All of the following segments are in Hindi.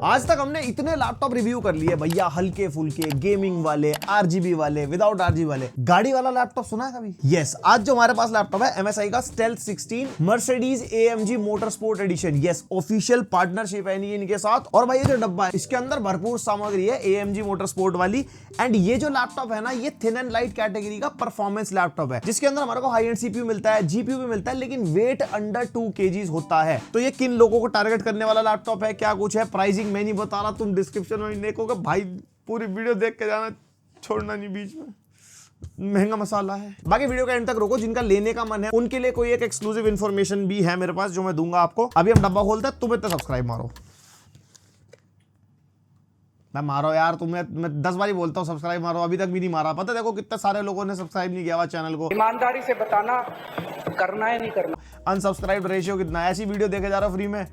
आज तक हमने इतने लैपटॉप रिव्यू कर लिए भैया, हल्के फुल्के, गेमिंग वाले, आरजीबी वाले, विदाउट आरजीबी वाले। गाड़ी वाला लैपटॉप सुना है कभी? यस, आज जो हमारे पास लैपटॉप है MSI का stealth 16 Mercedes AMG motorsport edition. Yes, official partnership है इनके साथ। और भाई ये जो डब्बा है इसके अंदर भरपूर सामग्री है AMG मोटरस्पोर्ट वाली। एंड ये जो लैपटॉप है ना, ये थिन एंड लाइट कैटेगरी का परफॉर्मेंस लैपटॉप है, जिसके अंदर हमारे को हाई एंड CPU मिलता है, GPU भी मिलता है, लेकिन वेट अंडर 2 kg होता है। तो ये किन लोगों को टारगेट करने वाला लैपटॉप है, क्या कुछ है, प्राइसिंग मैं नहीं बता रहा, तुम डिस्क्रिप्शन में देखोगे भाई, पूरी वीडियो देख के जाना, छोड़ना नहीं बीच में, महंगा मसाला है। बाकी वीडियो का एंड तक रोको, जिनका लेने का मन है उनके लिए कोई एक एक्सक्लूसिव इंफॉर्मेशन भी है मेरे पास जो मैं दूंगा आपको। अभी हम डब्बा खोलते हैं, तुम इतना सब्सक्राइब मारो। मैं मारो यार, तुम्हें मैं 10 बार ही बोलता हूँ सब्सक्राइब मारो, अभी तक भी नहीं मारा। पता देखो कितने सारे लोगों ने सब्सक्राइब नहीं किया हुआ चैनल को। ईमानदारी से बताना, करना है नहीं करना। अनसब्सक्राइब रेशियो कितना है? ऐसी वीडियो देखे जा रहा हूँ फ्री में,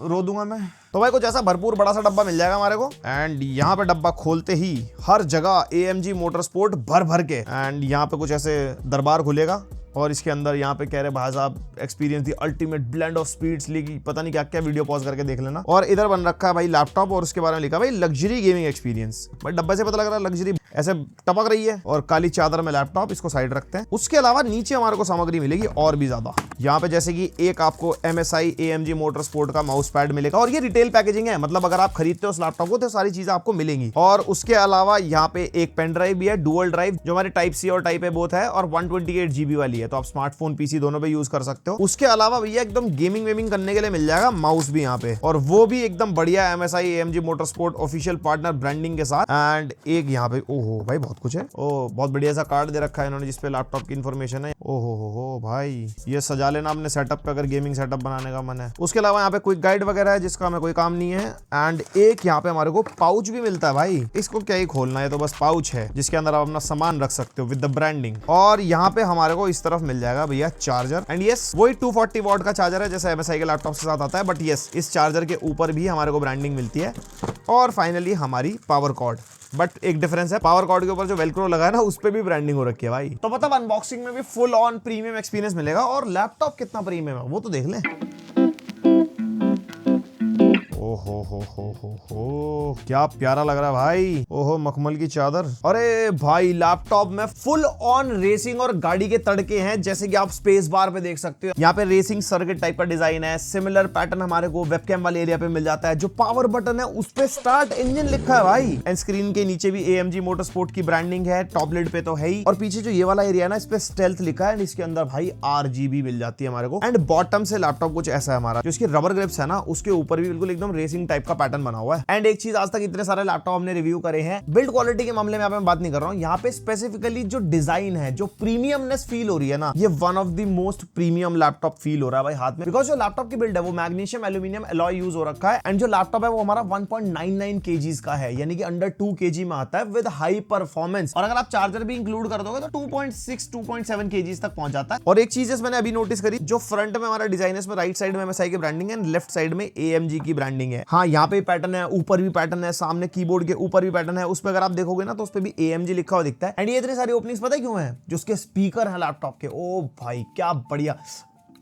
रो दूंगा मैं। तो भाई कुछ ऐसा भरपूर बड़ा सा डब्बा मिल जाएगा हमारे को। एंड यहाँ पे डब्बा खोलते ही हर जगह AMG मोटरस्पोर्ट भर भर के। एंड यहाँ पे कुछ ऐसे दरबार खुलेगा और इसके अंदर यहाँ पे कह रहे भाई साहब experience the ultimate blend of speeds लिखी, पता नहीं क्या क्या, वीडियो पॉज करके देख लेना। और इधर बन रखा है भाई लैपटॉप और उसके बारे में लिखा भाई लग्जरी गेमिंग एक्सपीरियंस। भाई डब्बे से पता लग रहा है लग्जरी ऐसे टपक रही है। और काली चादर में लैपटॉप, इसको साइड रखते हैं। उसके अलावा नीचे हमारे को सामग्री मिलेगी और भी ज्यादा। यहाँ पे जैसे कि एक आपको MSI AMG मोटरस्पोर्ट का माउस पैड मिलेगा और ये रिटेल पैकेजिंग है, मतलब अगर आप खरीदते हो उस लैपटॉप को तो सारी चीजें आपको मिलेंगी। और उसके अलावा यहाँ पे एक पेन ड्राइव भी है, डुअल ड्राइव, जो हमारे टाइप C और टाइप A बोथ है, और 128 GB वाली है, तो आप स्मार्टफोन PC दोनों पे यूज कर सकते हो। उसके अलावा भैया एकदम गेमिंग वेमिंग करने के लिए मिल जाएगा माउस भी यहाँ पे, और वो भी एकदम बढ़िया MSI AMG motorsport official partner branding के साथ। एंड एक यहाँ पे ओहो भाई बहुत कुछ है। ओ बहुत बढ़िया सा कार्ड दे रखा है इन्होंने जिसपे लैपटॉप की इन्फॉर्मेशन है। ओहो हो भाई, ये सजा लेना अपने सेटअप पे अगर गेमिंग सेटअप बनाने का मन है। उसके अलावा यहाँ पे कोई गाइड वगैरह है जिसका हमें कोई काम नहीं है। एंड एक यहाँ पे हमारे को पाउच भी मिलता है भाई, इसको क्या ही खोलना है, तो बस पाउच है जिसके अंदर आप अपना सामान रख सकते हो विद द ब्रांडिंग। और यहाँ पे हमारे को इस तरफ मिल जाएगा भैया चार्जर। एंड यस, वही 240 वॉट का चार्जर है जैसे MSI के लैपटॉप के साथ आता है, बट यस इस चार्जर के ऊपर भी हमारे को ब्रांडिंग मिलती है। और फाइनली हमारी पावर कॉर्ड, बट एक डिफरेंस है, पावर कॉर्ड के ऊपर जो वेलक्रो लगा है ना उस पे भी ब्रांडिंग हो रखी है भाई। तो मतलब अनबॉक्सिंग में भी फुल ऑन प्रीमियम एक्सपीरियंस मिलेगा। और लैपटॉप कितना प्रीमियम है वो तो देख लें। ओहो क्या प्यारा लग रहा है भाई। ओहो मखमल की चादर। अरे भाई लैपटॉप में फुल ऑन रेसिंग और गाड़ी के तड़के हैं, जैसे कि आप स्पेस बार पे देख सकते हो। यहाँ पे रेसिंग सर्किट टाइप का डिजाइन है। सिमिलर पैटर्न हमारे को वेबकैम वाले एरिया पे मिल जाता है। जो पावर बटन है उस पे स्टार्ट इंजन लिखा है भाई। एंड स्क्रीन के नीचे भी AMG मोटरस्पोर्ट की ब्रांडिंग है, टॉप लिड पे तो है ही। और पीछे जो ये वाला एरिया है ना, इस पे स्टेल्थ लिखा है। इसके अंदर भाई RGB मिल जाती है हमारे को। एंड बॉटम से लैपटॉप कुछ ऐसा है हमारा, जो इसकी रबर ग्रिप्स है ना उसके ऊपर भी बिल्कुल एकदम रेसिंग टाइप का पैटर्न बना हुआ है। एंड एक चीज, आज तक इतने सारे लैपटॉप हमने रिव्यू करे हैं, बिल्ड क्वालिटी के मामले में मैं बात नहीं कर रहा हूं। यहाँ पे स्पेसिफिकली जो डिजाइन है, जो प्रीमियमनेस फील हो रही है ना, ये one of the most premium laptop feel हो रहा है भाई हाथ में। बिकॉज जो लैपटॉप की बिल्ड है वो मैग्नीशियम एल्यूमिनियम एलॉय यूज हो रखा है। एंड जो लैपटॉप है वो हमारा 1.99 kg का है, यानी कि अंडर 2 kg में आता है विद हाई परफॉर्मेंस। और अगर आप चार्जर भी इंक्लूड कर दोगे तो 2.7 kg तक पहुंच जाता है। और एक चीज मैंने अभी नोटिस करी, जो फ्रंट में हमारा डिजाइन है इसमें राइट साइड में MSI की ब्रांडिंग है, लेफ्ट साइड में AMG की ब्रांडिंग है। हाँ यहाँ पे पैटर्न है, ऊपर भी पैटर्न है, सामने कीबोर्ड के ऊपर भी पैटर्न है। उस पे अगर आप देखोगे ना तो उस पे भी AMG लिखा हुआ दिखता है। एंड ये इतनी सारी ओपनिंग्स पता है क्यों है? जो उसके स्पीकर है लैपटॉप के, ओ भाई क्या बढ़िया।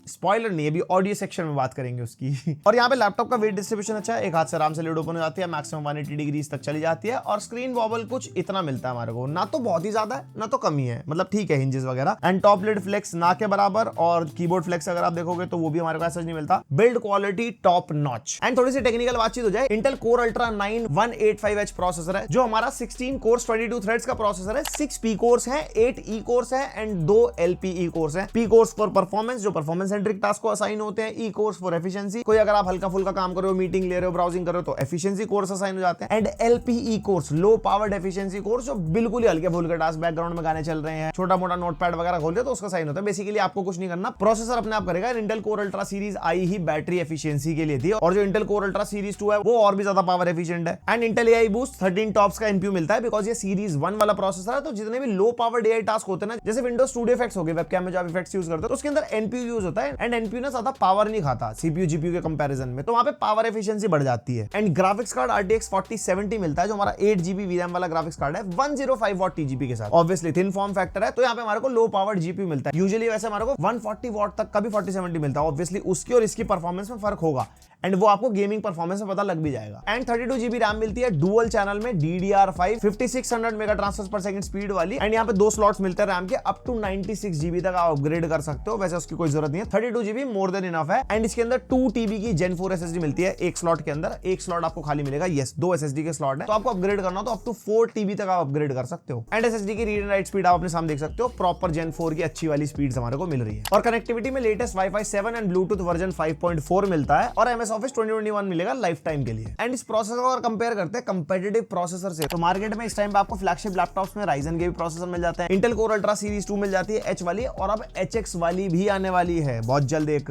स्पॉइलर नहीं, अभी ऑडियो सेक्शन में बात करेंगे उसकी। और यहाँ पे लैपटॉप का वेट डिस्ट्रीब्यूशन अच्छा है, एक हाथ से आराम से लिड ओपन हो जाती है, मैक्सिमम 180 डिग्री तक चली जाती है। और स्क्रीन वॉबल कुछ इतना मिलता है हमारे को, ना तो बहुत ही ज्यादा है ना तो कम ही है, मतलब ठीक है हिंजेस वगैरह। एंड टॉप लिड फ्लेक्स ना के बराबर, और कीबोर्ड फ्लेक्स अगर आप देखोगे तो वो भी हमारे को ऐसा नहीं मिलता। Build quality top notch. And थोड़ी सी टेक्निकल बातचीत हो जाए, Intel core ultra 9 185H processor है, जो हमारा 16 कोर्स 22 थ्रेड्स का प्रोसेसर है। 6 P कोर्स है, 8 E कोर्स है एंड 2 LPE कोर्स है। P कोर्स फॉर परफॉर्मेंस, जो परफॉर्मेंस सेंट्रिक टास्क को असाइन होते हैं। E कोर्स फॉर एफिशिएंसी, कोई अगर आप हल्का फुल्का काम कर रहे हो, मीटिंग ले रहे हो, ब्राउजिंग कर रहे हो तो एफिशिएंसी कोर्स असाइन हो जाते हैं। And LPE course, low powered efficiency course, जो बिल्कुल ही हल्के फुल्के टास्क, बैकग्राउंड में गाने चल रहे हैं, छोटा मोटा नोटपैड वगैरह खोल रहे हो तो उसका साइन होता है। बेसिकली आपको कुछ नहीं करना, प्रोसेसर अपने आप करेगा। इंटेल कोर अल्ट्रा सीरीज आई ही बैटरी एफिशिएंसी के लिए थी, और जो इंटेल कोर अल्ट्रा सीरीज 2 है वो और भी ज्यादा पावर एफिशिएंट है। And Intel AI boost 13 tops का NPU मिलता है, बिकॉज ये सीरीज 1 वाला प्रोसेसर है। तो जितने भी लो पावर्ड AI टास्क होते हैं ना, जैसे विंडोज स्टूडियो इफेक्ट्स हो गए, वेबकैम में जो आप इफेक्ट्स यूज करते हो तो उसके अंदर NPU यूज होता होता है एंड एनपीयू ना ज्यादा पावर नहीं खाता सीपीयू जीपीयू के कंपैरिजन में, तो वहां पे पावर एफिशिएंसी बढ़ जाती है। एंड ग्राफिक्स कार्ड RTX 4070 मिलता है जो हमारा 8GB VRAM वाला ग्राफिक्स कार्ड है 105 वॉट TGP के साथ। ऑब्वियसली थिन फॉर्म फैक्टर है तो यहाँ पे हमारे को लो पावर जीपीयू मिलता है। यूजुअली वैसे हमारे को 140 वॉट तक का भी 4070 मिलता है। ऑब्वियसली उसकी और इसकी परफॉर्मेंस में फर्क होगा एंड वो आपको गेमिंग परफॉर्मेंस में पता लग भी जाएगा। एंड 32GB रैम मिलती है डुअल चैनल में DDR5 5600 मेगा ट्रांसफर पर सेकंड स्पीड वाली। एंड यहाँ पे 2 स्लॉट्स मिलते हैं रैम के, अप टू 96GB तक आप अपग्रेड कर सकते हो। वैसे उसकी कोई जरूरत नहीं है, 32GB मोर देन इनफ है। एंड इसके अंदर 2TB की Gen 4 SSD मिलती है एक स्लॉट के अंदर। एक स्लॉट आपको खाली मिलेगा, यस 2 SSD के स्लॉट है, तो आपको अपग्रेड करना हो तो अप टू 4TB तक आप अपग्रेड कर सकते हो। एंड SSD की रीड एंड राइट स्पीड आप अपने सामने देख सकते हो, प्रॉपर Gen 4 की अच्छी वाली स्पीड हमारे को मिल रही है। और कनेक्टिविटी में latest Wi-Fi 7 and Bluetooth version 5.4 मिलता है और MS Office 2021 मिलेगा लाइफ टाइम के लिए। एंड इस प्रोसेसर को अगर कंपेयर करते हैं कंपेटिटिव प्रोसेसर से, तो मार्केट में इस टाइम पे आपको फ्लैगशिप लैपटॉप्स में Ryzen के भी प्रोसेसर मिल जाते हैं, Intel Core Ultra सीरीज 2 मिल जाती है H वाली, और अब HX वाली भी आने वाली है बहुत जल्द। एक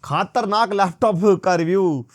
खतरनाक लैपटॉप का रिव्यू,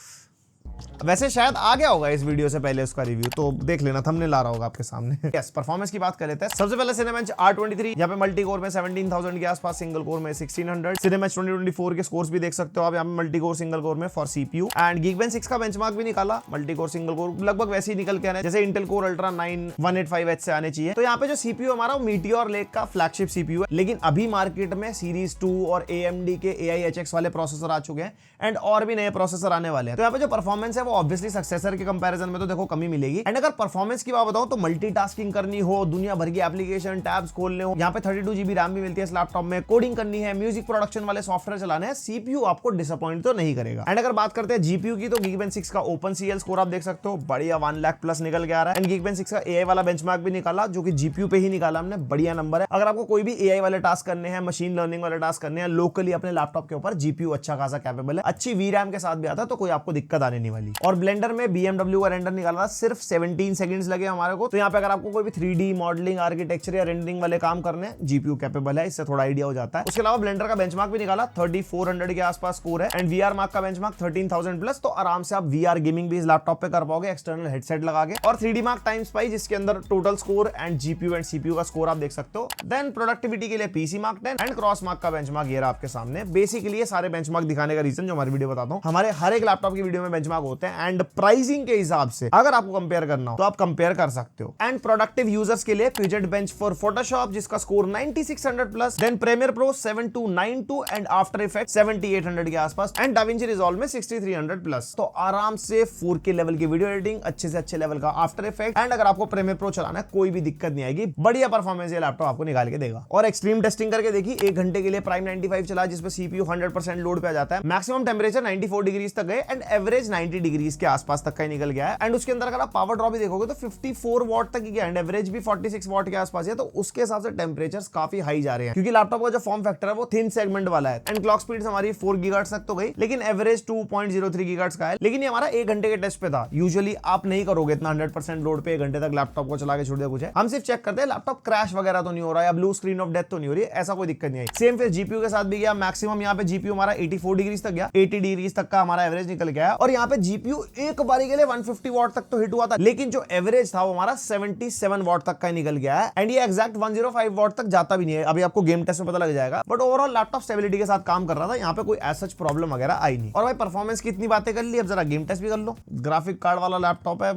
वैसे शायद आ गया होगा इस वीडियो से पहले उसका रिव्यू, तो देख लेना, थंबनेल आ रहा होगा आपके सामने। यस, परफॉर्मेंस की बात कर लेते हैं। सबसे पहले Cinebench R23, यहाँ पे मल्टी कोर में 17,000 के आसपास, सिंगल कोर में 1600। Cinebench 2024 के स्कोर्स भी देख सकते हो आप यहाँ पे, मल्टी कोर सिंगल कोर में फॉर CPU। एंड Geekbench 6 का बेंचमार्क भी निकाला, मल्टी कोर सिंगल कोर लगभग वैसे ही निकल के आने जैसे Intel Core Ultra 9 185H से आने चाहिए। तो यहाँ पे जो CPU हमारा Meteor Lake का फ्लैगशिप CPU है, लेकिन अभी मार्केट में सीरीज 2 और AMD के AI HX वाले प्रोसेसर आ चुके हैं एंड और भी नए प्रोसेसर आने वाले हैं। तो यहाँ पे जो परफॉर्मेंस है वो ऑब्वियसली सक्सेसर के कंपैरिजन में तो देखो कमी मिलेगी। एंड अगर परफॉर्मेंस की बात बताऊं तो मल्टीटास्किंग करनी हो, दुनिया भर की एप्लीकेशन टैब्स खोलने हो, यहाँ पे 32GB रैम भी मिलती है इस लैपटॉप में, कोडिंग करनी है, म्यूजिक प्रोडक्शन वाले सॉफ्टवेयर चलाने हैं, CPU आपको डिसअपॉइंट तो नहीं करेगा। एंड अगर बात करते हैं GPU की, तो Geekbench 6 का OpenCL स्कोर आप देख सकते हो, बढ़िया 1 लाख प्लस निकल के आ रहा है। एंड Geekbench 6 का AI वाला बेंचमार्क भी निकाला जो कि GPU पे ही निकाला हमने, बढ़िया नंबर है। अगर आपको कोई भी AI वाले टास्क करने हैं, मशीन लर्निंग वाले टास्क करने हैं लोकली अपने लैपटॉप के ऊपर, GPU अच्छा खासा कैपेबल है, अच्छी VRAM के साथ भी आता है, तो कोई आपको दिक्कत आने नहीं वाली। और ब्लेंडर में BMW का रेंडर निकाला, सिर्फ 17 सेकंड्स लगे हमारे को। तो यहाँ पे अगर आपको कोई भी 3D मॉडलिंग, आर्किटेक्चर या रेंडरिंग वाले काम करने हैं, GPU कैपेबल है, इससे थोड़ा आइडिया हो जाता है। उसके अलावा ब्लेंडर का बेंचमार्क भी निकाला, 3400 के आसपास स्कोर है। एंड VR मार्क का बेंचमार्क 13,000 प्लस, तो आराम से आप VR गेमिंग भी इस लैपटॉप पे कर पाओगे एक्सटर्नल हेडसेट लगा के। और 3D मार्क टाइम स्पाई, जिसके अंदर total score and GPU and CPU का स्कोर आप देख सकते हो। देन प्रोडक्टिविटी के लिए PC mark 10 and cross mark का बेंचमार्क ये रहा आपके सामने। बेसिकली ये सारे बेंचमार्क दिखाने का रीजन जो हमारी वीडियो बताता हूँ, हमारे हर एक लैपटॉप की वीडियो में बेंचमार्क होते हैं एंड प्राइसिंग के हिसाब से अगर आपको कंपेयर करना हो तो आप कंपेयर कर सकते हो। एंड प्रोडक्टिव यूजर्स के लिए Puget Bench फॉर फोटोशॉप जिसका score 9600 plus, then Premiere Pro 7292 and After Effect 7800 के आसपास, एंड DaVinci Resolve में 6300 प्लस। तो आराम से 4K लेवल की वीडियो एडिटिंग, अच्छे से अच्छे लेवल का आफ्टर इफेक्ट, एंड अगर आपको प्रीमियर प्रो चलाना है कोई भी दिक्कत नहीं आएगी, बढ़िया परफॉर्मेंस ये लैपटॉप आपको निकाल के देगा। और एक्सट्रीम टेस्टिंग करके देखी, 1 घंटे के लिए प्राइम 95 चला जिसपे CPU 100% लोड पे आ जाता है, मैक्सिमम टेंपरेचर 94 डिग्रीज तक गए एंड एवरेज 90 डिग्रीज के आसपास तक का ही निकल गया है। एंड उसके अंदर अगर आप पावर ड्रॉप भी देखोगे तो 54 वॉट तक ही गया एंड एवरेज भी 46 वॉट के आसपास है, तो उसके हिसाब से टेंपरेचर्स काफी हाई जा रहे हैं क्योंकि लैपटॉप का जो फॉर्म फैक्टर है वो थिन सेगमेंट वाला है। एंड क्लॉक स्पीड हमारी 4 गीगाहर्ट्ज तक तो गई, लेकिन एवरेज 2.03 गीगाहर्ट्ज का है। लेकिन ये हमारा 1 घंटे के टेस्ट पे था, यूजुअली आप नहीं करोगे इतना 100% लोड पे 1 घंटे तक लैपटॉप को चला के छोड़ दिया कुछ है। हम सिर्फ चेक करते हैं लैपटॉप क्रैश वगैरह तो नहीं हो रहा है या ब्लू स्क्रीन ऑफ डेथ तो नहीं हो रही है, ऐसा कोई दिक्कत नहीं आई। सेम फिर GPU के साथ भी गया, मैक्सिमम यहाँ पे GPU हमारा 84 डिग्रीज तक गया, 80 डिग्रीज तक का हमारा एवरेज निकल गया। और यहाँ पे GPU एक बारी के लिए 150 वॉट तक तो हिट हुआ था, लेकिन जो एवरेज था वो हमारा 77 वॉट तक का निकल गया है। एंड ये एग्जैक्ट 105 वॉट तक जाता भी नहीं है, अभी आपको गेम टेस्ट में पता लग जाएगा। बट ओवरऑल लैपटॉप स्टेबिलिटी के साथ काम कर रहा था, यहाँ पे कोई ऐसा प्रॉब्लम वगैरह आई नहीं। और भाई परफॉर्मेंस की इतनी बातें कर ली, अब जरा गेम टेस्ट भी कर लो। ग्राफिक कार्ड वाला लैपटॉप है,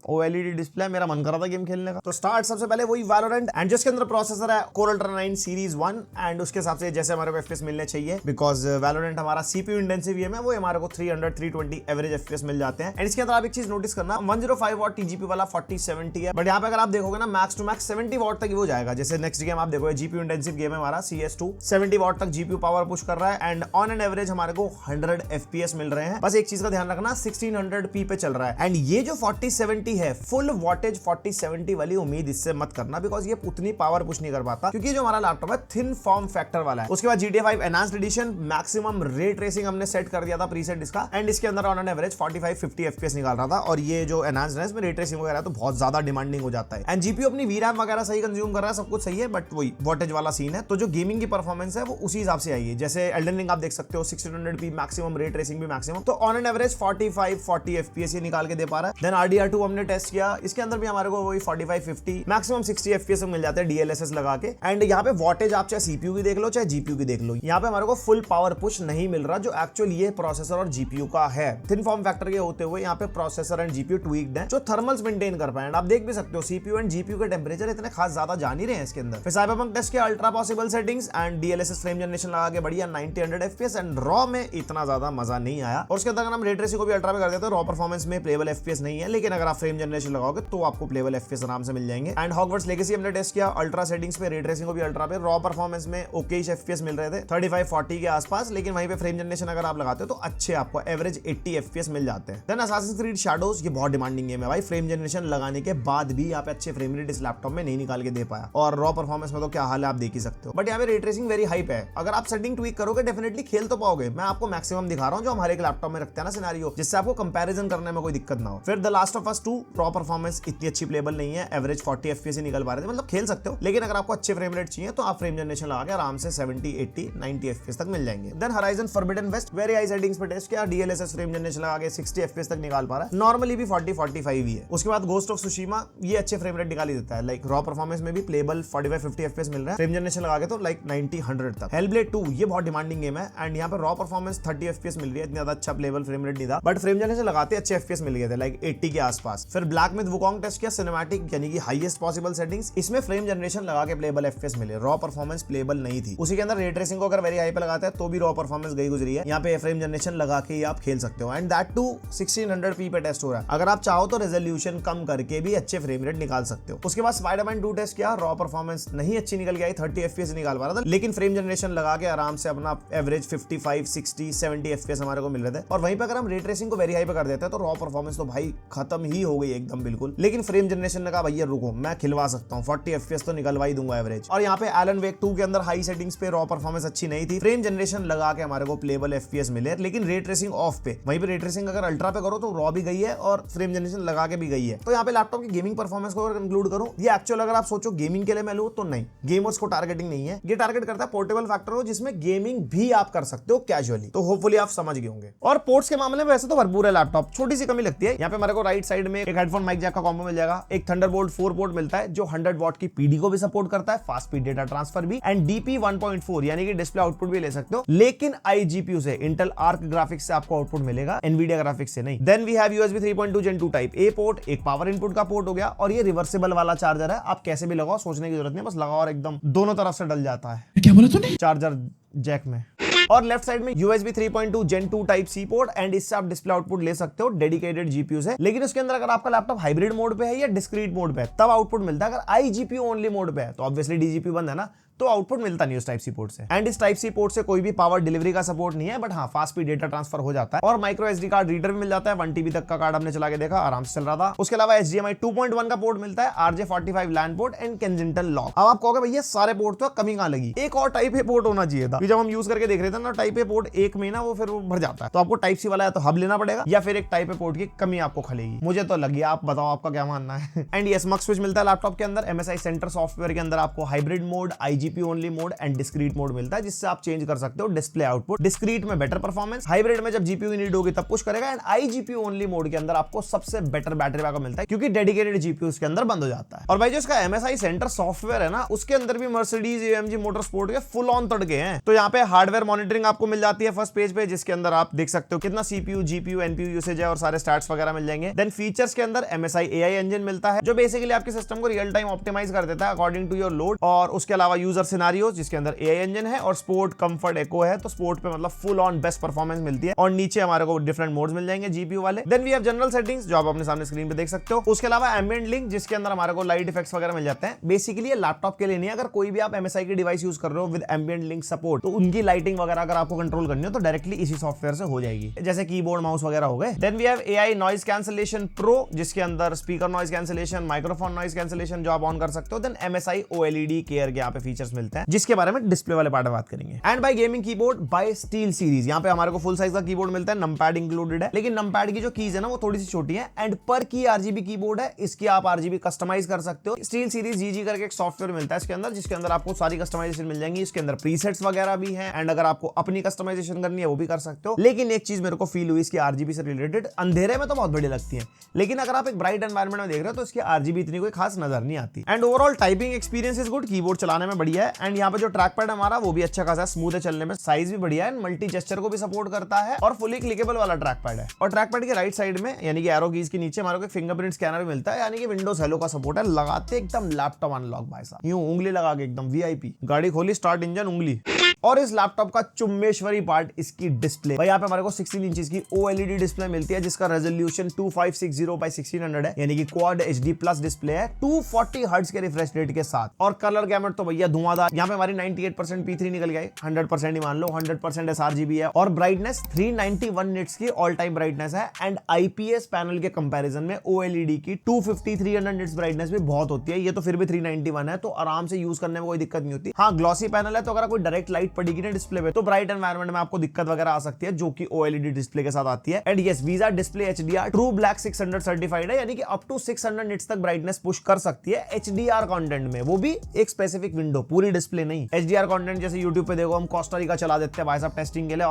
OLED डिस्प्ले, मेरा मन कर रहा था गेम खेलने का। तो स्टार्ट सबसे पहले वही Valorant, एंड जिसके अंदर प्रोसेसर है Core Ultra 9 सीरीज 1 एंड उसके हिसाब से जैसे हमारे को FPS मिलने चाहिए, बिकॉज Valorant हमारा CPU इंटेंसिव गेम है, वो हमारे को 300 320 एवरेज FPS मिल जाते हैं। एंड इसके अंदर आप एक चीज नोटिस करना, 105 वॉट TGP वाला 4070 है, बट यहाँ पे अगर आप देखोगे ना मैक्स टू मैक्स 70 वॉट तक वो जाएगा। जैसे नेक्स्ट गेम आप देखोगे GPU इंटेंसिव गेम है हमारा CS2, 70 वॉट तक GPU पावर पुश कर रहा है एंड ऑन एन एवरेज हमारे को 100 FPS मिल रहे हैं। बस एक चीज का ध्यान रखना, 1600p पे चल रहा है। एंड ये जो 4070 है, फुल वॉटेज 4070 वाली उम्मीद इससे मत करना, बिकॉज ये उतनी पावर पुश नहीं कर पाता, क्योंकि जो हमारा लैपटॉप है थिन फॉर्म फैक्टर वाला है। उसके बाद GTA 5 enhanced edition, maximum ray tracing हमने सेट कर दिया था प्रीसेट इसका, एंड इसके अंदर ऑन एन एवरेज 45-50 FPS निकाल रहा था। और ये जो एनहांस्ड है इसमें रे ट्रेसिंग वगैरह तो बहुत ज्यादा डिमांडिंग हो जाता है। एंड GPU अपनी VRAM वगैरह सही कंज्यूम कर रहा है, सब कुछ सही है, बट वही वॉटेज वाला सीन है। तो जो गेमिंग की परफॉर्मेंस है वो उसी हिसाब से आई है। जैसे एल्डन रिंग आप देख सकते हो 1600p मैक्सिमम, रे ट्रेसिंग भी मैक्सिमम, तो ऑन एन एवरेज 45-40 FPS ये निकाल के दे पा रहा है। देन RDR2 हमने हमने टेस्ट किया, इसके अंदर भी हमारे को वही 45-50 मैक्सिमम 60 FPS मिल जाते हैं DLSS लगा के। एंड यहाँ पे वॉटेज आप चाहे सीपीयू की देख लो चाहे जीपीयू की देख लो, यहाँ पे हमारे को फुल पावर पुश नहीं मिल रहा, जो एक्चुअल ये प्रोसेसर और जीपीयू का है। थिन फॉर्म फैक्टर के होते हुए यहाँ पे प्रोसेसर एंड जीपीयू ट्वीक्ड है, जो थर्मल्स मेंटेन कर पाए। आप देख भी सकते हो सीपीयू एंड जीपीयू के टेंपरेचर इतने खास ज्यादा जा नहीं रहे हैं इसके अंदर। फिर साइबरपंक टेस्ट किया, ultra possible settings and DLSS frame generation लगा के बढ़िया 90-100 FPS एंड रॉ में इतना ज्यादा मजा नहीं आया। और उसके अंदर अगर हम रे ट्रेसिंग को भी अल्ट्रा में कर देते हैं, रॉ परफॉर्मेंस में प्लेबल FPS नहीं है, लेकिन अगर आप फ्रेम जनरेशन लगाओगे तो आपको प्लेबल FPS आराम से मिल जाएंगे। एंड हॉगवर्ट्स लेगेसी हमने टेस्ट किया, अल्ट्रा सेटिंग्स पे, रे ट्रेसिंग को भी अल्ट्रा पे, रॉ परफॉर्मेंस में ओकेश FPS मिल रहे थे 35-40 के आसपास, लेकिन वहीं पे फ्रेम जनरेशन अगर आप लगाते हो तो अच्छे आपको एवरेज 80 FPS मिल जाते हैं। देन असासिन्स क्रीड शैडोज, ये बहुत डिमांडिंग गेम है भाई, फ्रेम जनरेशन लगाने के बाद भी यहाँ पे अच्छे फ्रेम रेट इस लैपटॉप में नहीं निकाल के दे पाया, और रॉ परफॉर्मेंस में तो क्या हाल है आप देख ही सकते हो। बट यहाँ पे रे ट्रेसिंग वेरी हाइप है, अगर आप सेटिंग ट्वीक करोगे डेफिनेटली खेल तो पाओगे। मैं आपको मैक्सिमम दिखा रहा हूँ जो हमारे लैपटॉप में रखते हैं ना सिनेरियो, जिससे आपको कंपैरिजन करने में कोई दिक्कत ना हो। फिर the last of us 2 raw performance इतनी अच्छी प्लेबल नहीं है, एवरेज 40 FPS ही निकल पा रहे थे, मतलब खेल सकते हो, लेकिन अगर आपको अच्छे फ्रेम रेट चाहिए तो आप फ्रेम जनरेशन लगा के आराम से 70, 80, 90 FPS तक मिल जाएंगे। Then Horizon Forbidden West very high settings पे टेस्ट किया, DLSS फ्रेम जनरेशन लगा के 60 FPS तक निकाल पा रहा है, नॉर्मली भी 40-45 ही है। उसके बाद गोस्ट ऑफ सुशीमा, ये अच्छे फ्रेम रेट निकाल ही देता है, लाइक रॉ परफॉर्मेंस में भी प्लेबल 45-50 FPS मिल रहा है, फ्रेम जनरेशन लगा के तो लाइक 90-100 तक। हेलब्लेड 2 ये बहुत डिमांडिंग गेम है एंड यहाँ पे रॉ परफॉर्मेंस 30 FPS मिल रही है, इतना ज्यादा अच्छा प्लेबल फ्रेम रेट नहीं था, बट फ्रेम जनरेशन लगाते अच्छे FPS मिल गए थे लाइक 80 के आसपास। फिर ब्लैक मिथ वुकोंग टेस्ट किया, सिनेमैटिक यानी कि हाईएस्ट पॉसिबल सेटिंग्स, इसमें फ्रेम जनरेशन लगा के प्लेबल FPS मिले, रॉ परफॉर्मेंस प्लेबल नहीं थी। उसी के अंदर रे ट्रेसिंग को अगर वेरी हाई पे लगाते हैं तो भी रॉ परफॉर्मेंस गई गुजरी है, यहाँ पे फ्रेम जनरेशन लगा के ही आप खेल सकते हो। एंड दैट टू 1600p पे टेस्ट हो रहा है, अगर आप चाहो तो रेजोल्यूशन कम करके भी अच्छे फ्रेम रेट निकाल सकते हो। उसके बाद स्पाइडरमैन 2 टेस्ट किया, रॉ परफॉर्मेंस नहीं अच्छी निकल गई, 30 FPS निकाल पा रहा था, लेकिन फ्रेम जनरेशन लगा के आराम से अपना एवरेज 55, 60, 70 FPS हमारे को मिल रहे थे। और वहीं पे अगर हम रे ट्रेसिंग को वेरी हाई पे कर देते हैं तो रॉ परफॉर्मेंस तो भाई खत्म ही हो गई एकदम बिल्कुल, लेकिन फ्रेम जनरेशन लगा भैया रुको मैं खिलवा सकता हूँ, 40 FPS तो निकलवा ही दूंगा एवरेज। और यहाँ पे एलन वेक 2 के अंदर हाई सेटिंग्स पे रॉ परफॉर्मेंस अच्छी नहीं थी, फ्रेम जनरेशन लगा के हमारे को प्लेबल FPS मिले, लेकिन रे ट्रेसिंग ऑफ पे। वहीं पे रे ट्रेसिंग अगर अल्ट्रा पे करो तो रॉ भी गई है और फ्रेम जनरेशन लगा के भी गई है। तो यहाँ पे लैपटॉप की गेमिंग परफॉर्मेंस को अगर कंक्लूड करूं, ये एक्चुअल अगर आप सोचो गेमिंग के लिए मैं लूं तो नहीं, गेमर्स को टारगेटिंग नहीं है, ये टारगेट करता है पोर्टेबल फैक्टर हो जिसमें गेमिंग भी आप कर सकते हो कैजुअली। तो होपफुली आप समझ गए होंगे। और पोर्ट्स के मामले में वैसे तो भरपूर है लैपटॉप, छोटी सी कमी लगती है, यहाँ पे हमारे को राइट साइड में एक हेडफोन माइक जैक का कॉम्बो मिल जाएगा, एक थंडरबोल्ट 4 पोर्ट मिलता है जो 100 वॉट की PD को भी सपोर्ट करता है, फास्ट स्पीड डेटा ट्रांसफर भी, एंड DP 1.4 यानी कि डिस्प्ले आउटपुट भी ले सकते हो, लेकिन iGPU से इंटेल आर्क ग्राफिक्स से आपको आउटपुट मिलेगा, एनवीडिया ग्राफिक्स से नहीं। Then we have USB 3.2 Gen 2 type A port, एक पावर इनपुट का पोर्ट हो गया, और ये रिवर्सिबल वाला चार्जर है, आप कैसे भी लगाओ सोचने की जरूरत नहीं, बस लगाओ और एकदम दोनों तरफ से डल जाता है। क्या बोला तूने? चार्जर जैक में। और लेफ्ट साइड में USB 3.2 Gen 2 type C port, and इससे आप डिस्प्ले आउटपुट ले सकते हो डेडिकेटेड GPU से, लेकिन उसके अंदर अगर आपका लैपटॉप हाइब्रिड मोड पे है या डिस्क्रीट मोड पे है तब आउटपुट मिलता है। अगर iGPU ओनली मोड पे है तो ऑब्वियसली DGPU बंद है ना, तो आउटपुट मिलता नहीं उस टाइप सी पोर्ट से। एंड इस टाइप सी पोर्ट से कोई भी पावर डिलीवरी का सपोर्ट नहीं है, बट हाँ फास्ट स्पीड डेटा ट्रांसफर हो जाता है, और माइक्रो SD कार्ड रीडर भी मिल जाता है, 1 TB तक का कार्ड हमने चला के देखा आराम से चल रहा था। उसके अलावा HDMI 2.1 का पोर्ट मिलता है, RJ45 LAN port and Kensington lock. अब आप कहोगे भैया सारे पोर्ट तो कमी कहां लगी, एक और टाइप ए पोर्ट होना चाहिए था। जब हम यूज करके देख रहे थे ना टाइप ए पोर्ट एक में ना वो फिर वो भर जाता है, तो आपको टाइप सी वाला है तो हब लेना पड़ेगा, या फिर एक टाइप ए पोर्ट की कमी आपको खलेगी, मुझे तो लगी, आप बताओ आपका क्या मानना है। एंड यस मक स्विच मिलता है लैपटॉप के अंदर, MSI सेंटर सॉफ्टवेयर के अंदर आपको hybrid mode, iGPU only mode and discrete mode मिलता है, जिससे आप चेंज कर सकते हो डिस्प्ले आउटपुट। डिस्क्रीट में बेटर परफॉर्मेंस, हाइब्रिड में जब GPU की नीड होगी तब पुश करेगा, एंड iGPU ओनली मोड के अंदर आपको सबसे बेटर बैटरी बैकअप मिलता है क्योंकि डेडिकेटेड GPU उसके अंदर बंद हो जाता है। और भाई जो इसका MSI सेंटर सॉफ्टवेयर है ना, उसके अंदर भी मर्सिडीज AMG मोटरस्पोर्ट के फुल ऑन तड़के हैं। तो यहाँ पे हार्डवेयर मॉनिटरिंग आपको मिल जाती है फर्स्ट पेज पे, जिसके अंदर आप देख सकते हो कितना CPU, GPU, NPU यूसेज है और सारे स्टैट्स वगैरह मिल जाएंगे। देन फीचर्स के अंदर MSI AI इंजन मिलता है जो बेसिकली आपके सिस्टम को रियल टाइम ऑप्टिमाइज कर देता है अकॉर्डिंग टू योर लोड। और उसके अलावा यूजर सिनेरियोस जिसके अंदर AI इंजन है, और स्पोर्ट, कंफर्ट, एको है, तो स्पोर्ट पे मतलब फुल ऑन बेस्ट परफॉर्मेंस मिलती है। और नीचे हमारे को डिफरेंट मोड्स मिल जाएंगे GPU वाले। Then we have general settings जो आप अपने सामने स्क्रीन पे देख सकते हो। उसके अलावा एम्बिएंट लिंक जिसके अंदर हमारे को लाइट इफेक्ट्स वगैरह मिल जाते हैं। बेसिकली ये लैपटॉप के लिए नहीं है, अगर कोई भी आप MSI की डिवाइस यूज कर रहे हो विद एम्बिएंट लिंक सपोर्ट, तो उनकी लाइटिंग वगैरह अगर आपको कंट्रोल करनी हो तो डायरेक्टली इसी सॉफ्टवेयर से हो जाएगी, जैसे कीबोर्ड, माउस वगैरह हो गए। Then we have AI noise cancellation pro जिसके अंदर speaker noise cancellation, microphone noise cancellation जो आप ऑन कर सकते हो। देन MSI OLED केयर के यहाँ पे फीचर फीचर्स मिलते हैं, जिसके बारे में डिस्प्ले वाले पार्ट में बात करेंगे। And by gaming keyboard by SteelSeries, यहाँ पे हमारे को फुल साइज का कीबोर्ड मिलता है, नंपैड इंक्लूडेड है, लेकिन नंपैड की जो कीज है ना वो थोड़ी सी छोटी है। एंड पर की आरजीबी कीबोर्ड है, इसकी आप आरजीबी कस्टमाइज कर सकते हो। स्टील सीरीज जीजी करके एक सॉफ्टवेयर मिलता है इसके अंदर, जिसके अंदर आपको सारी कस्टमाइजेशन मिल जाएंगी। इसके अंदर प्रीसेट्स वगैरह भी है, एंड अगर आपको अपनी कस्टमाइजेशन करनी है वो भी कर सकते हो। लेकिन एक चीज मेरे को फील हुई इसकी आरजीबी से रिलेटेड, अंधेरे में तो बहुत बढ़िया लगती है, लेकिन अगर आप एक ब्राइट एनवायरनमेंट में देख रहे हो तो इसकी आरजीबी इतनी कोई खास नजर नहीं आती। And overall typing experience is good, keyboard चलाने में बढ़िया है। एंड यहाँ पे जो ट्रैक पैड हमारा वो भी अच्छा खासा स्मूथ है चलने में, साइज भी बढ़िया है, मल्टी जेस्चर को भी सपोर्ट करता है और फुली क्लिकेबल वाला ट्रैक पैड है। और ट्रैक पैड के राइट साइड में यानी कि एरो कीज के नीचे हमारे को फिंगरप्रिंट स्कैनर भी मिलता है, यानी कि विंडोज हेलो का सपोर्ट है। लगाते एकदम लैपटॉप अनलॉक भाई साहब, यूं उंगली लगा के एकदम वीआईपी, गाड़ी खोली स्टार्ट इंजन उंगली। और इस लैपटॉप का चुम्बेश्वरी पार्ट इसकी डिस्प्ले, भाई यहाँ पे हमारे को 16 इंचेस की OLED डिस्प्ले मिलती है, जिसका रेजोल्यूशन 2560x1600 है, यानी कि क्वाड HD प्लस डिस्प्ले है 240 हर्ट्ज के रिफ्रेश रेट के साथ। और कलर गैमेट तो भैया धुआंधार, यहाँ पे हमारी 98% P3 निकल गई, 100% ही मान लो, 100% sRGB है। और ब्राइटनेस 391 निट्स की ऑल टाइम ब्राइटनेस है। एंड IPS पैनल के कंपैरिजन में OLED की 250-300 निट्स ब्राइटनेस भी बहुत होती है, ये तो फिर भी 391 है, तो आराम से यूज करने में कोई दिक्कत नहीं होती। हाँ, ग्लॉसी पैनल है, तो अगर कोई डायरेक्ट लाइट पड़ेगी ना डिस्प्ले पे तो ब्राइट एनवायरनमेंट में आपको दिक्कत वगैरह आ सकती है, जो कि OLED डिस्प्ले के साथ आती है। And yes, visa display HDR true black 600 certified है, यानी कि अप टू 600 निट्स तक ब्राइटनेस पुश कर सकती है HDR कंटेंट में, वो भी एक स्पेसिफिक विंडो, पूरी डिस्प्ले नहीं। HDR कंटेंट जैसे YouTube पे देखो हम कोस्टारिका चला देते हैं भाई साहब टेस्टिंग के लिए,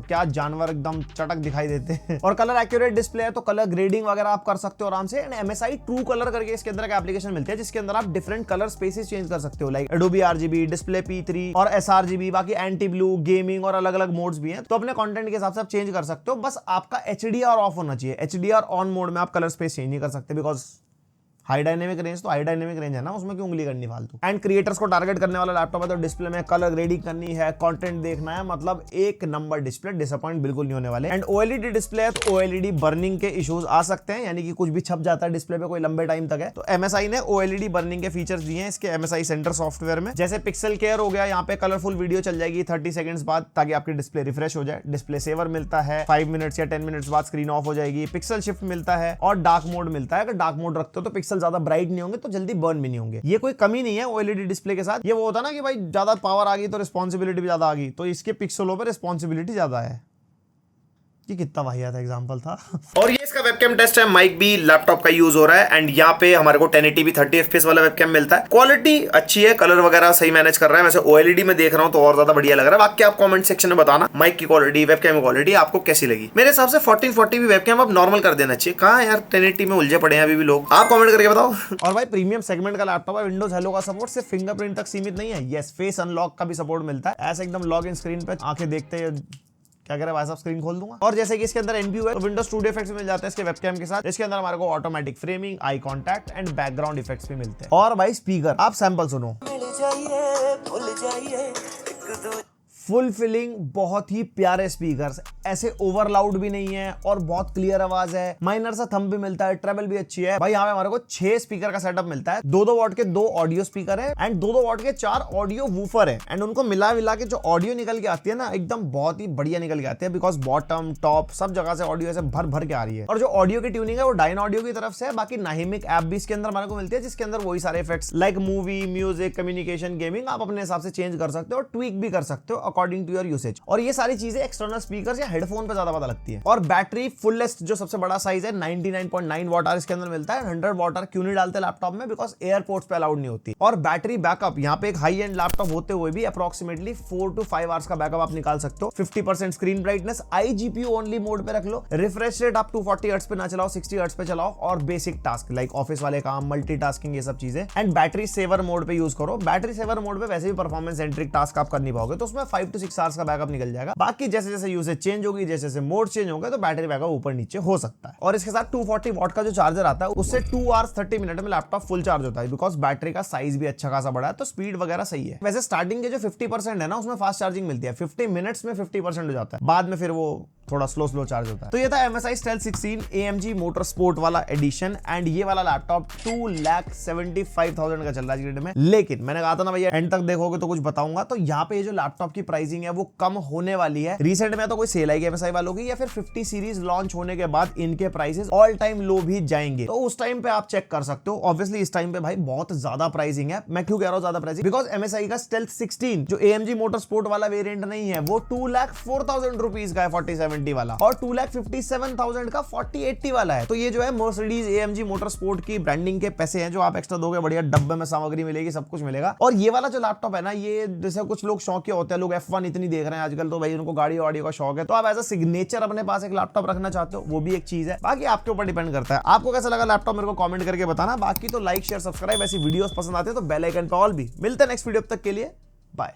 क्या जानवर एकदम चटक दिखाई देते हैं। और कलर एक्यूरेट डिस्प्ले है, तो कलर ग्रेडिंग वगैरह आप कर सकते हो आराम से। एंड MSI ट्रू कलर करके इसके अंदर एक एप्लीकेशन मिलती है, जिसके अंदर आप डिफरेंट कलर स्पेसेस चेंज कर सकते हो, like Adobe RGB, display P3 और sRGB, बाकी एंटी ब्लू, गेमिंग और अलग अलग मोड्स भी हैं, तो अपने कंटेंट के हिसाब से आप चेंज कर सकते हो। बस आपका HDR ऑफ होना चाहिए, HDR ऑन मोड में आप कलर स्पेस चेंज नहीं कर सकते, बिकॉज हाई डायनेमिक रेंज तो हाई डायनेमिक रेंज है ना, उसमें क्यों उंगली करनी फालतू। एंड क्रिएटर्स को टारगेट करने वाला लैपटॉप है, तो डिस्प्ले में कलर ग्रेडिंग करनी है, कंटेंट देखना है, मतलब एक नंबर डिस्प्ले, डिसअपॉइंट बिल्कुल नहीं होने वाले। एंड OLED डिस्प्ले है, तो OLED बर्निंग के इश्यूज आ सकते हैं, यानी कि कुछ भी छप जाता है डिस्प्ले पे कोई लंबे टाइम तक है, तो MSI ने OLED बर्निंग के फीचर्स दिए हैं इसके MSI सेंटर सॉफ्टवेयर में, जैसे पिक्सल केयर हो गया, यहाँ पे कलरफुल वीडियो चल जाएगी 30 सेकंड्स बाद, ताकि आपकी डिस्प्ले रिफ्रेश हो जाए। डिस्प्ले सेवर मिलता है, 5 मिनट्स या 10 मिनट्स बाद स्क्रीन ऑफ हो जाएगी। पिक्सल शिफ्ट मिलता है और डार्क मोड मिलता है, अगर डार्क मोड रखते हो तो पिक्सल ज्यादा ब्राइट नहीं होंगे, तो जल्दी बर्न भी नहीं होंगे। ये कोई कमी नहीं है OLED डिस्प्ले के साथ। ये वो होता ना कि भाई ज्यादा पावर आ गई तो रिस्पॉन्सिबिलिटी भी ज्यादा आ गई, तो इसके पिक्सलों पे रिस्पॉन्सिबिलिटी ज्यादा है। ये कितना वाहियात एग्जांपल था। और ये इसका वेबकैम टेस्ट है, माइक भी लैपटॉप का यूज हो रहा है। एंड यहाँ पे हमारे को 1080p 30 FPS वाला वेबकैम मिलता है, क्वालिटी अच्छी है, कलर वगैरह सही मैनेज कर रहा है। वैसे OLED में देख रहा हूँ तो और ज्यादा बढ़िया लग रहा है। बाकी आप कमेंट सेक्शन में बताना माइक की क्वालिटी, वेबकैम की क्वालिटी आपको कैसी लगी। मेरे हिसाब से 1440 भी वेबकैम अब नॉर्मल कर देना चाहिए। कहाँ यार 1080 में उलझे पड़े हैं अभी भी लोग, आप कमेंट करके बताओ। और भाई प्रीमियम सेगमेंट का लैपटॉप है, विंडोज हेलो का सपोर्ट सिर्फ फिंगरप्रिंट तक सीमित नहीं है, यस फेस अनलॉक का भी सपोर्ट मिलता है। ऐसे एकदम लॉग इन स्क्रीन पे आंखें देखते क्या कह रहा है भाई साहब, स्क्रीन खोल दूंगा। और जैसे कि इसके अंदर NVIDIA है, तो विंडोज स्टूडियो इफेक्ट्स मिल जाते हैं इसके वेबकैम के साथ। इसके अंदर हमारे को automatic framing, eye contact and background effects भी मिलते हैं। और भाई स्पीकर, आप सैंपल सुनो, फुल फिलिंग, बहुत ही प्यारे स्पीकर्स, ऐसे ओवर लाउड भी नहीं है और बहुत क्लियर आवाज है, माइनर सा थंब भी मिलता है, ट्रेबल भी अच्छी है। भाई यहाँ पे हमारे को 6 स्पीकर का सेटअप मिलता है, 2-2 वॉट के 2 ऑडियो स्पीकर है एंड 2-2 वॉट के 4 ऑडियो वूफर है। एंड उनको मिला के जो ऑडियो निकल के आती है ना, एकदम बहुत ही बढ़िया निकल के आती है, बिकॉज बॉटम टॉप सब जगह से ऑडियो ऐसे भर भर के आ रही है। और जो ऑडियो की ट्यूनिंग है वो डाइन ऑडियो की तरफ से है। बाकी नाहिमिक ऐप भी इसके अंदर हमारे को मिलती है, जिसके अंदर वही सारे effects like movie, music, communication, gaming आप अपने हिसाब से चेंज कर सकते हो और ट्वीक भी कर सकते हो अकॉर्डिंग टू योर यूसेज। और ये सारी चीजें एक्सटर्नल स्पीकर्स या हेडफोन पे ज्यादा पता लगती है। और बैटरी फुलेस्ट जो सबसे बड़ा साइज है 99.9 वाट आवर इसके अंदर मिलता है। 100 वाट आवर क्यों नहीं डालते लैपटॉप में, बिकॉज एयरपोर्ट्स पे अलाउड नहीं होती। और बैटरी बैकअप यहाँ पे एक हाई एंड लैपटॉप होते हुए भी अप्रोक्सीमेटली 4 to 5 आवर्स का बैकअप आप निकाल सकते हो। 50% screen brightness, iGPU only mode पे रख लो, रिफ्रेश रेट आप 240 हर्ट्ज पे ना चलाओ, 60 हर्ट्ज पे चलाओ, और बेसिक टास्क लाइक ऑफिस वाले काम, मल्टीटास्किंग, ये सब चीजें। एंड बैटरी सेवर मोड पे यूज करो। बैटरी सेवर मोड पे वैसे भी परफॉर्मेंस सेंट्रिक टास्क आप कर नहीं पाओगे, तो उसमें 5 to 6 आवर्स का बैकअप निकल जाएगा। बाकी जैसे जैसे यूसेज चेंज होगी, जैसे जैसे मोड चेंज होगा, तो बैटरी बैकअप ऊपर नीचे हो सकता है। और इसके साथ 240 वॉट का जो चार्जर आता है, उससे 2 आवर्स 30 मिनट में लैपटॉप फुल चार्ज होता है, बिकॉज बैटरी का साइज भी अच्छा खासा बड़ा है, तो स्पीड वगैरह सही है। वैसे स्टार्टिंग के जो 50% है ना, उसमें फास्ट चार्जिंग मिलती है, 50 मिनट्स में 50% हो जाता है, बाद में फिर वो थोड़ा स्लो चार्ज होता है। तो ये था MSI Stealth 16 AMG motor sport वाला एडिशन एंड ये वाला लैपटॉप 2,75,000 का चल रहा है डेट में। लेकिन मैंने कहा था ना भैया एंड तक देखोगे तो कुछ बताऊंगा। तो यहाँ पे ये जो लैपटॉप की प्राइसिंग है वो कम होने वाली है। रिसेंट में तो कोई सेल आएगी MSI वालों की या फिर 50 सीरीज लॉन्च होने के बाद इनके प्राइसेस ऑल टाइम लो भी जाएंगे, तो उस टाइम पे आप चेक कर सकते हो। ऑब्वियसली इस टाइम पे भाई बहुत ज्यादा प्राइसिंग है। मैं क्यों कह रहा हूं ज्यादा प्राइसिंग, बिकॉज MSI का Stealth 16 जो AMG मोटर स्पोर्ट वाला वेरिएंट नहीं है वो 2,04,000 रुपीज का है 4070 वाला, और 2,57,000 का 4080 वाला है। तो ये जो है मर्सिडीज AMG मोटर स्पोर्ट की ब्रांडिंग के पैसे हैं जो आप एक्स्ट्रा दोगे, बढ़िया डब्बे में सामग्री मिलेगी, सब कुछ मिलेगा। और ये वाला जो लैपटॉप है ना, ये जैसे कुछ लोग शौकिया होते हैं, लोग F1 इतनी देख रहे हैं आजकल, तो भाई उनको गाड़ी वाड़ी का शौक है, तो आप एज अ सिग्नेचर अपने पास एक लैपटॉप रखना चाहते हो, वो भी एक चीज है। बाकी आपके ऊपर डिपेंड करता है। आपको कैसा लगा लैपटॉप मेरे को कमेंट करके बताना। बाकी तो लाइक शेयर सब्सक्राइब, ऐसी वीडियोस पसंद आते हैं तो बेल आइकन पे ऑल भी। मिलते हैं नेक्स्ट वीडियो, तक के लिए बाय।